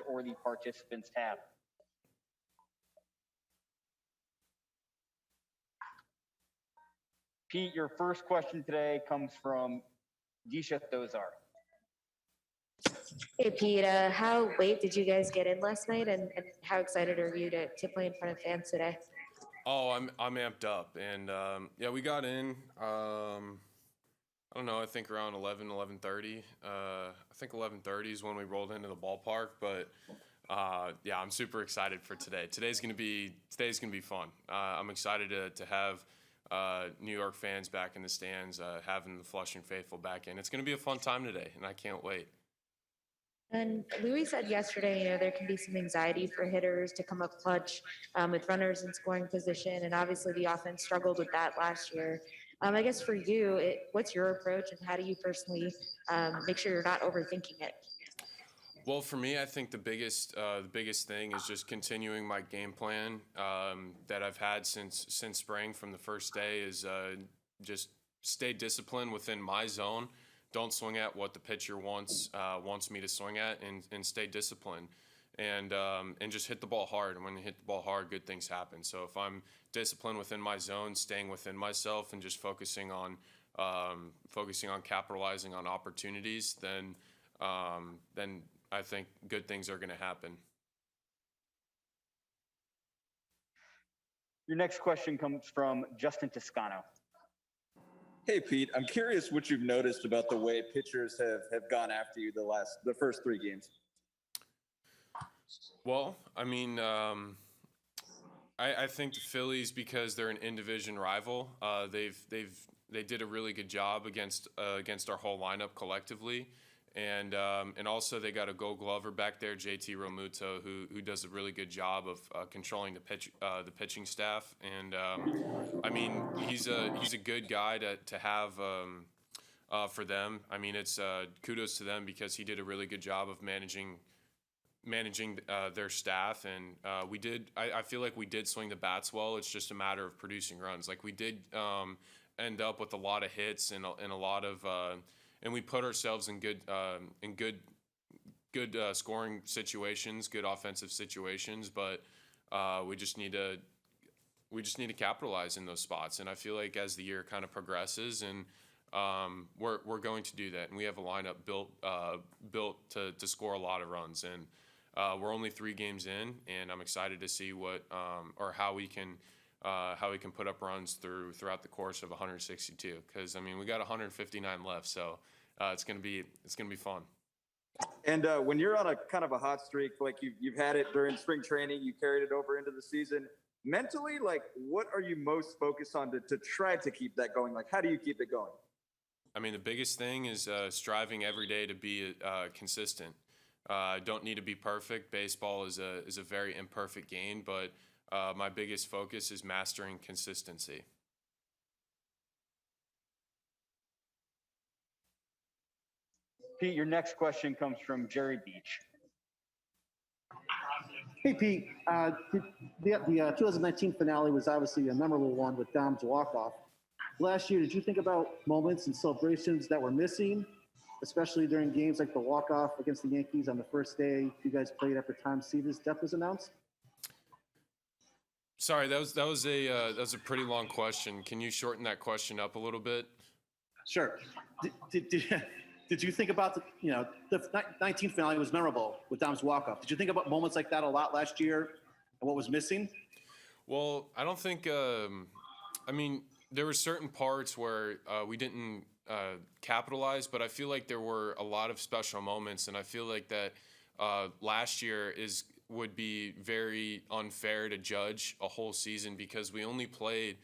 or the participants tab. Pete, your first question today comes from Disha Thozar. Hey, Pete, how late did you guys get in last night, and how excited are you to play in front of fans today? Oh, I'm amped up, and yeah, we got in. I don't know. I think around 11:30. I think 11:30 is when we rolled into the ballpark. But yeah, I'm super excited for today. Today's gonna be fun. I'm excited to have New York fans back in the stands, having the Flushing faithful back in. It's gonna be a fun time today, and I can't wait. And Louis said yesterday, there can be some anxiety for hitters to come up clutch with runners in scoring position, and obviously the offense struggled with that last year. I guess for you, what's your approach, and how do you personally make sure you're not overthinking it? Well, for me, I think the biggest thing is just continuing my game plan that I've had since spring from the first day. Is just stay disciplined within my zone. Don't swing at what the pitcher wants me to swing at, and stay disciplined, and just hit the ball hard. And when you hit the ball hard, good things happen. So if I'm disciplined within my zone, staying within myself, and just focusing on capitalizing on opportunities, then I think good things are going to happen. Your next question comes from Justin Toscano. Hey, Pete, I'm curious what you've noticed about the way pitchers have gone after you the first three games. Well, I mean, I think the Phillies, because they're an in-division rival, they did a really good job against our whole lineup collectively. And also they got a Gold Glover back there, JT Realmuto, who does a really good job of controlling the pitching staff. And I mean, he's a good guy to have for them. I mean, it's kudos to them, because he did a really good job of managing their staff. And I feel like we did swing the bats well. It's just a matter of producing runs. Like, we did end up with a lot of hits and a lot of. And we put ourselves in good scoring situations, good offensive situations, but we just need to capitalize in those spots. And I feel like as the year kind of progresses, and we're going to do that. And we have a lineup built to score a lot of runs. And we're only 3 games in, and I'm excited to see how we can put up runs throughout the course of 162. Because I mean, we got 159 left, so it's gonna be fun. And when you're on a kind of a hot streak, like you've had it during spring training, you carried it over into the season. Mentally, like, what are you most focused on to try to keep that going? Like, how do you keep it going? I mean, the biggest thing is striving every day to be consistent. Don't need to be perfect. Baseball is a very imperfect game, but my biggest focus is mastering consistency. Pete, your next question comes from Jerry Beach. Hey, Pete. The 2019 finale was obviously a memorable one with Dom's walk-off. Last year, did you think about moments and celebrations that were missing, especially during games like the walk-off against the Yankees on the first day you guys played after Tom Seaver's death was announced? Sorry, that was a pretty long question. Can you shorten that question up a little bit? Sure. Did you think about the 19 finale was memorable with Dom's walk-off? Did you think about moments like that a lot last year and what was missing? Well, I don't think. I mean, there were certain parts where we didn't capitalize, but I feel like there were a lot of special moments, and I feel like that last year would be very unfair to judge a whole season, because we only played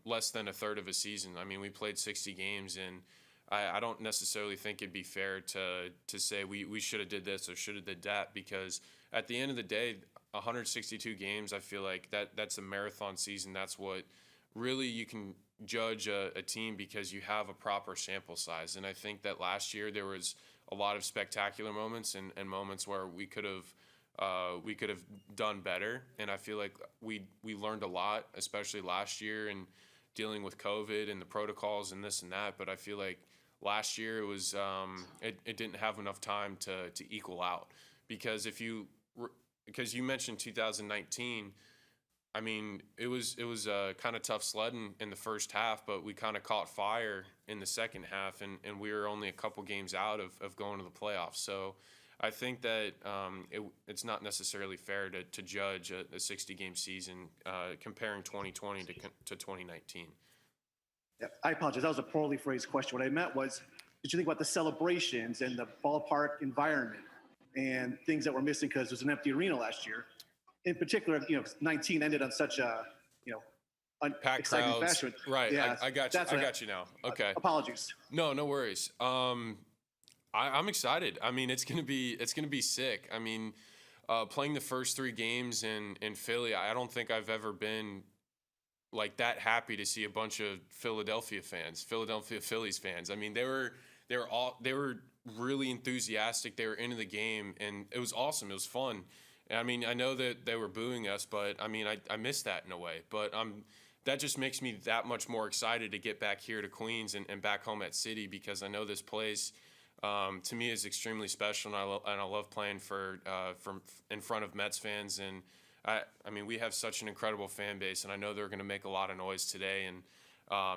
less than a third of a season. I mean, we played 60 games, and I don't necessarily think it'd be fair to say we should have did this or should have did that, because at the end of the day, 162 games, I feel like that's a marathon season. That's what really you can judge a team, because you have a proper sample size. And I think that last year there was a lot of spectacular moments and moments where we could have done better. And I feel like we learned a lot, especially last year, and dealing with COVID and the protocols and this and that. But I feel like last year it was it didn't have enough time to equal out, because because you mentioned 2019. I mean, it was kind of tough sledding in the first half, but we kind of caught fire in the second half, and we were only a couple games out of going to the playoffs. So I think that it's not necessarily fair to judge a 60-game season comparing 2020 to 2019. Yeah, I apologize. That was a poorly phrased question. What I meant was, did you think about the celebrations and the ballpark environment and things that were missing because there's an empty arena last year? In particular, 19 ended on such a, Packed exciting crowds, fashion. right? Yeah, I got you. that's I what got you now. Okay. Apologies. No worries. I'm excited. I mean, it's gonna be sick. I mean, playing the first 3 games in Philly, I don't think I've ever been like that happy to see a bunch of Philadelphia Phillies fans. I mean, they were really enthusiastic. They were into the game, and it was awesome. It was fun. I mean, I know that they were booing us, but I mean, I miss that in a way. But that just makes me that much more excited to get back here to Queens and back home at City, because I know this place to me is extremely special, and I love playing from in front of Mets fans. And I mean, we have such an incredible fan base, and I know they're going to make a lot of noise today, and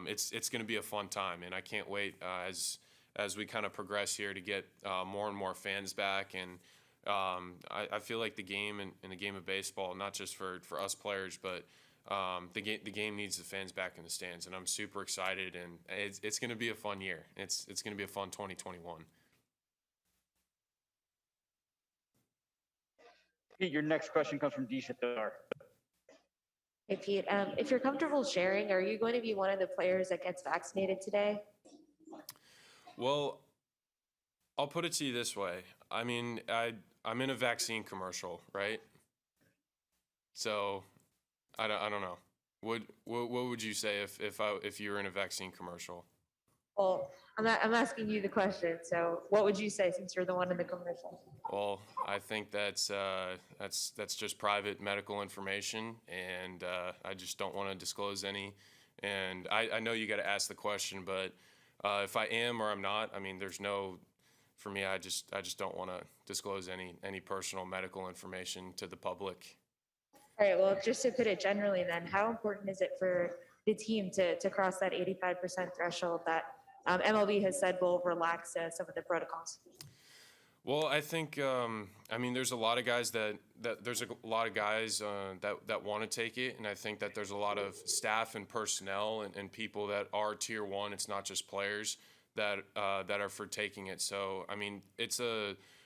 it's going to be a fun time, and I can't wait as we kind of progress here to get more and more fans back. And I feel like the game and the game of baseball, not just for us players, but the game needs the fans back in the stands, and I'm super excited, and it's going to be a fun year. It's going to be a fun 2021. Pete, your next question comes from Disha Thar. Hey, Pete, if you're comfortable sharing, are you going to be one of the players that gets vaccinated today? Well, I'll put it to you this way. I mean, I'm in a vaccine commercial, right? So I don't know. What would you say if you were in a vaccine commercial? Well, I'm asking you the question. So what would you say, since you're the one in the commercial? Well, I think that's just private medical information, and I just don't want to disclose any. And I know you got to ask the question, but if I am or I'm not, I mean, for me, I just don't want to disclose any personal medical information to the public. All right, well, just to put it generally then, how important is it for the team to cross that 85% threshold that MLB has said will relax some of the protocols? Well, I think I mean, there's a lot of guys that want to take it, and I think that there's a lot of staff and personnel and people that are tier 1. It's not just players that are for taking it. So I mean,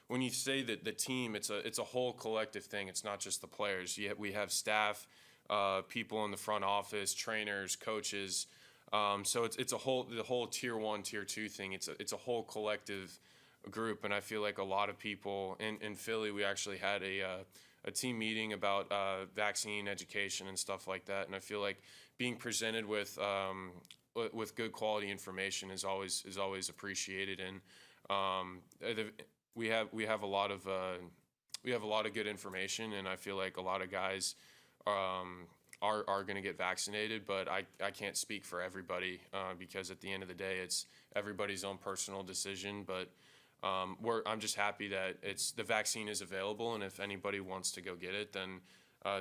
when you say that the team, it's a whole collective thing. It's not just the players. We have staff, people in the front office, trainers, coaches. So it's the whole tier 1, tier 2 thing. It's a whole collective group, and I feel like a lot of people in Philly, we actually had a team meeting about vaccine education and stuff like that. And I feel like being presented with good quality information is always appreciated. And we have a lot of good information, and I feel like a lot of guys are going to get vaccinated, but I can't speak for everybody because at the end of the day, it's everybody's own personal decision. But I'm just happy that the vaccine is available, and if anybody wants to go get it, then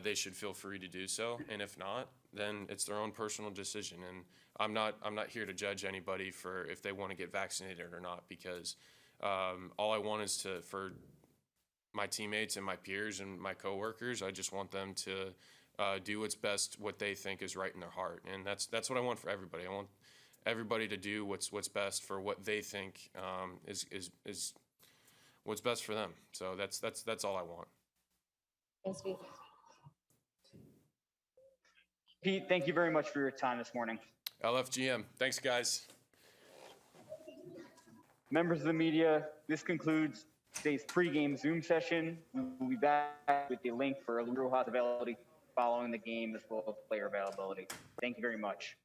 they should feel free to do so. And if not, then it's their own personal decision. And I'm not here to judge anybody for if they want to get vaccinated or not, because all I want is for my teammates and my peers and my coworkers, I just want them to do what's best, what they think is right in their heart. And that's what I want for everybody. I want everybody to do what's best for what they think is what's best for them. So that's all I want. Thanks, Pete. Pete, thank you very much for your time this morning. LFGM. Thanks, guys. Members of the media, this concludes today's pregame Zoom session. We will be back with the link for Rojas availability following the game, as well as player availability. Thank you very much.